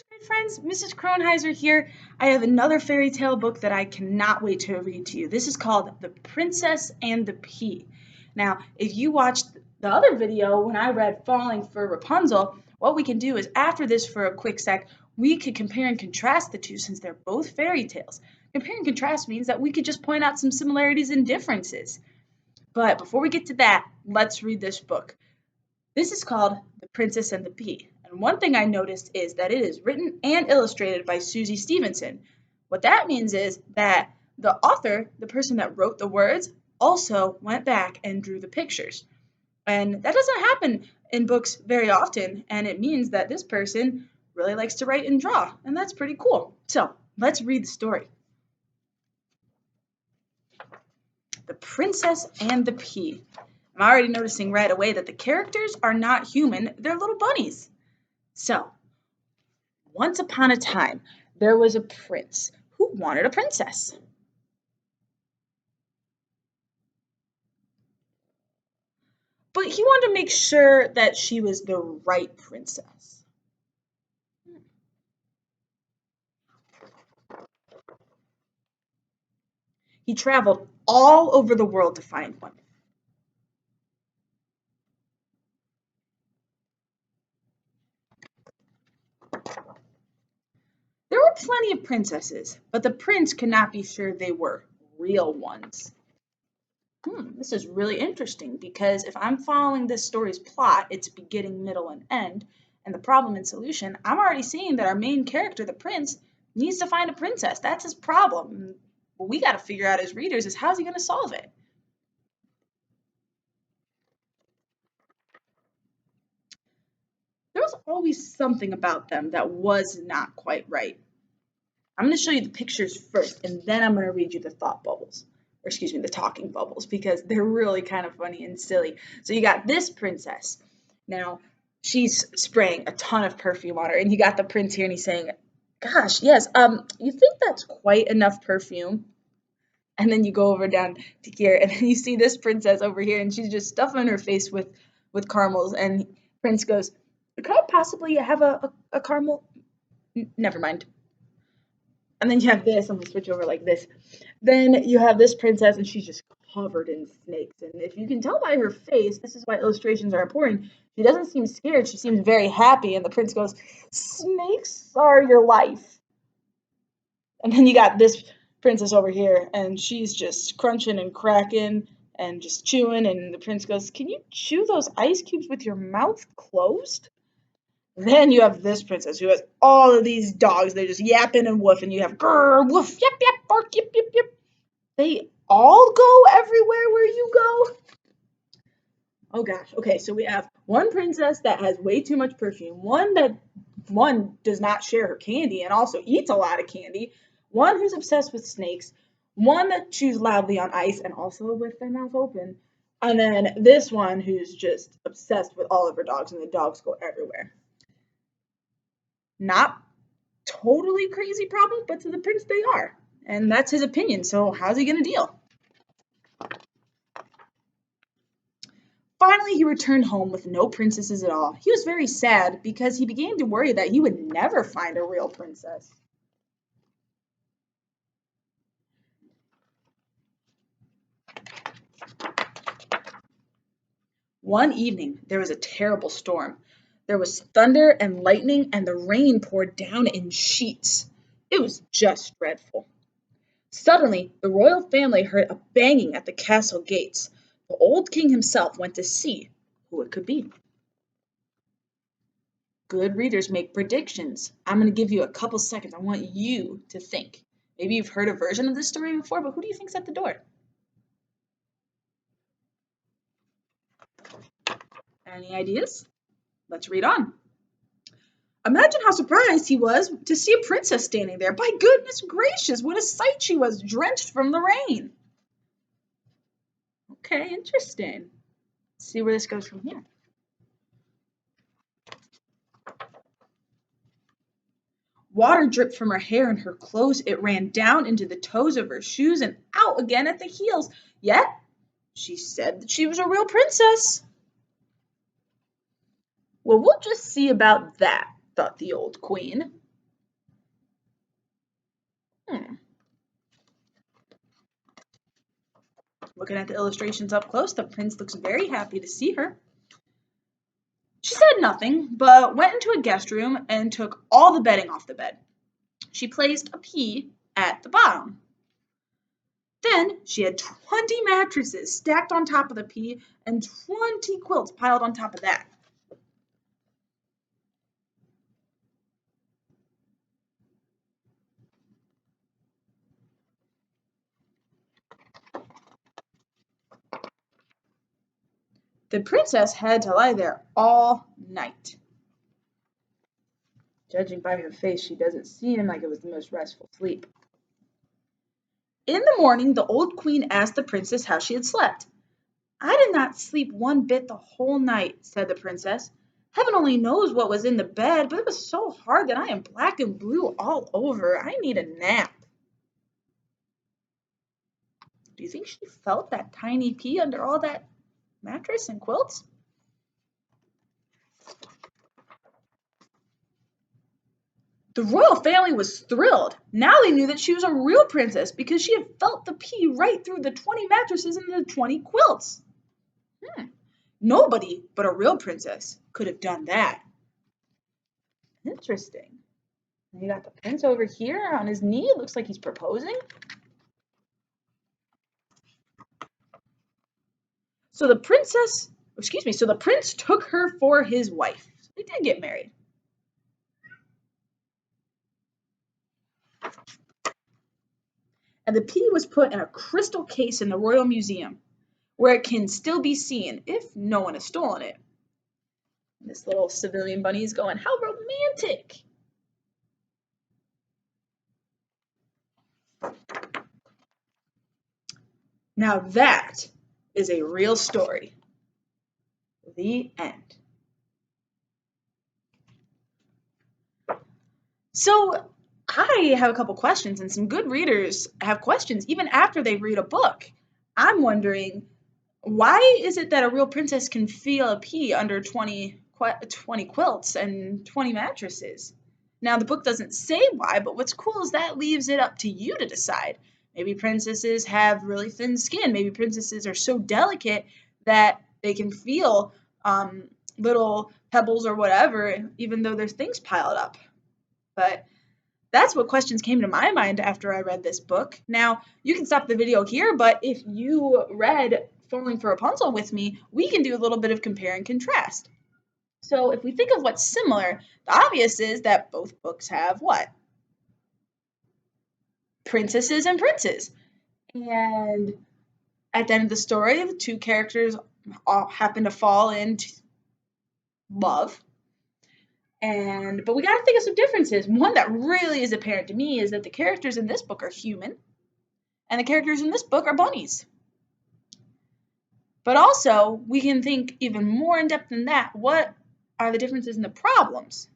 Great friends, Mrs. Kronheiser here. I have another fairy tale book that I cannot wait to read to you. This is called The Princess and the Pea. Now, if you watched the other video when I read Falling for Rapunzel, what we can do is after this for a quick sec, we could compare and contrast the two since they're both fairy tales. Compare and contrast means that we could just point out some similarities and differences. But before we get to that, let's read this book. This is called The Princess and the Pea. And one thing I noticed is that it is written and illustrated by Susie Stevenson. What that means is that the author, the person that wrote the words, also went back and drew the pictures. And that doesn't happen in books very often, and it means that this person really likes to write and draw, and that's pretty cool. So let's read the story. The Princess and the Pea. I'm already noticing right away that the characters are not human, they're little bunnies. So, once upon a time, there was a prince who wanted a princess. But he wanted to make sure that she was the right princess. He traveled all over the world to find one. There were plenty of princesses, but the prince could not be sure they were real ones. This is really interesting because if I'm following this story's plot, its beginning, middle, and end, and the problem and solution, I'm already seeing that our main character, the prince, needs to find a princess. That's his problem. What we got to figure out as readers is how's he going to solve it? There was always something about them that was not quite right. I'm going to show you the pictures first, and then I'm going to read you the thought bubbles. Or excuse me, the talking bubbles, because they're really kind of funny and silly. So you got this princess. Now, she's spraying a ton of perfume on her, and you got the prince here, and he's saying, gosh, yes, you think that's quite enough perfume? And then you go over down to here, and then you see this princess over here, and she's just stuffing her face with caramels, and Prince goes, could I possibly have a caramel? Never mind. And then you have this, I'm gonna switch over like this. Then you have this princess, and she's just covered in snakes. And if you can tell by her face, this is why illustrations are important. She doesn't seem scared, she seems very happy. And the prince goes, snakes are your life. And then you got this princess over here, and she's just crunching and cracking and just chewing. And the prince goes, can you chew those ice cubes with your mouth closed? Then you have this princess who has all of these dogs. They're just yapping and woofing. You have grr, woof, yip, yip, bark, yip, yip, yip. They all go everywhere where you go. Oh gosh. Okay, so we have one princess that has way too much perfume. One does not share her candy and also eats a lot of candy. One who's obsessed with snakes. One that chews loudly on ice and also with their mouth open. And then this one who's just obsessed with all of her dogs, and the dogs go everywhere. Not totally crazy problem, but to the prince they are. And that's his opinion, so how's he going to deal? Finally, he returned home with no princesses at all. He was very sad because he began to worry that he would never find a real princess. One evening, there was a terrible storm. There was thunder and lightning, and the rain poured down in sheets. It was just dreadful. Suddenly, the royal family heard a banging at the castle gates. The old king himself went to see who it could be. Good readers make predictions. I'm going to give you a couple seconds. I want you to think. Maybe you've heard a version of this story before, but who do you think's at the door? Any ideas? Let's read on. Imagine how surprised he was to see a princess standing there. By goodness gracious, what a sight she was, drenched from the rain. Okay, interesting. Let's see where this goes from here. Water dripped from her hair and her clothes. It ran down into the toes of her shoes and out again at the heels. Yet, she said that she was a real princess. Well, we'll just see about that, thought the old queen. Looking at the illustrations up close, the prince looks very happy to see her. She said nothing, but went into a guest room and took all the bedding off the bed. She placed a pea at the bottom. Then she had 20 mattresses stacked on top of the pea and 20 quilts piled on top of that. The princess had to lie there all night. Judging by her face, she doesn't seem like it was the most restful sleep. In the morning, the old queen asked the princess how she had slept. I did not sleep one bit the whole night, said the princess. Heaven only knows what was in the bed, but it was so hard that I am black and blue all over. I need a nap. Do you think she felt that tiny pea under all that mattress and quilts? The royal family was thrilled. Now they knew that she was a real princess because she had felt the pea right through the 20 mattresses and the 20 quilts. Nobody but a real princess could have done that. Interesting. You got the prince over here on his knee. It looks like he's proposing. So the prince took her for his wife. They did get married. And the pea was put in a crystal case in the Royal Museum, where it can still be seen if no one has stolen it. And this little civilian bunny is going, how romantic! Now that is a real story. The end. So I have a couple questions, and some good readers have questions even after they read a book. I'm wondering, why is it that a real princess can feel a pea under 20 quilts and 20 mattresses? Now, the book doesn't say why, but what's cool is that leaves it up to you to decide. Maybe princesses have really thin skin. Maybe princesses are so delicate that they can feel little pebbles or whatever, even though there's things piled up. But that's what questions came to my mind after I read this book. Now, you can stop the video here, but if you read Falling for Rapunzel with me, we can do a little bit of compare and contrast. So if we think of what's similar, the obvious is that both books have what? Princesses and princes. And at the end of the story, the two characters all happen to fall into love. But we got to think of some differences. One that really is apparent to me is that the characters in this book are human, and the characters in this book are bunnies. But also, we can think even more in depth than that. What are the differences in the problems?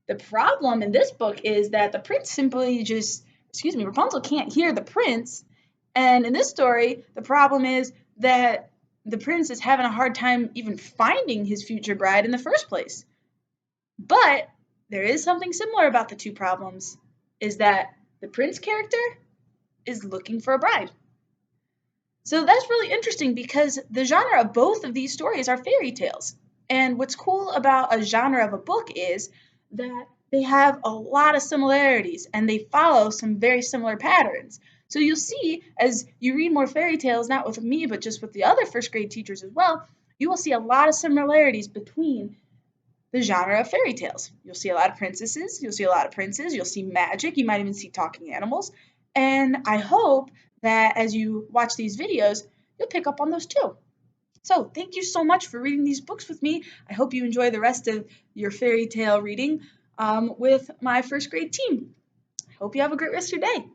The problem in this book is that the prince simply Rapunzel can't hear the prince. And in this story, the problem is that the prince is having a hard time even finding his future bride in the first place. But there is something similar about the two problems, is that the prince character is looking for a bride. So that's really interesting because the genre of both of these stories are fairy tales. And what's cool about a genre of a book is that they have a lot of similarities and they follow some very similar patterns. So you'll see as you read more fairy tales, not with me, but just with the other first grade teachers as well, you will see a lot of similarities between the genre of fairy tales. You'll see a lot of princesses, you'll see a lot of princes, you'll see magic, you might even see talking animals. And I hope that as you watch these videos, you'll pick up on those too. So thank you so much for reading these books with me. I hope you enjoy the rest of your fairy tale reading with my first grade team. I hope you have a great rest of your day.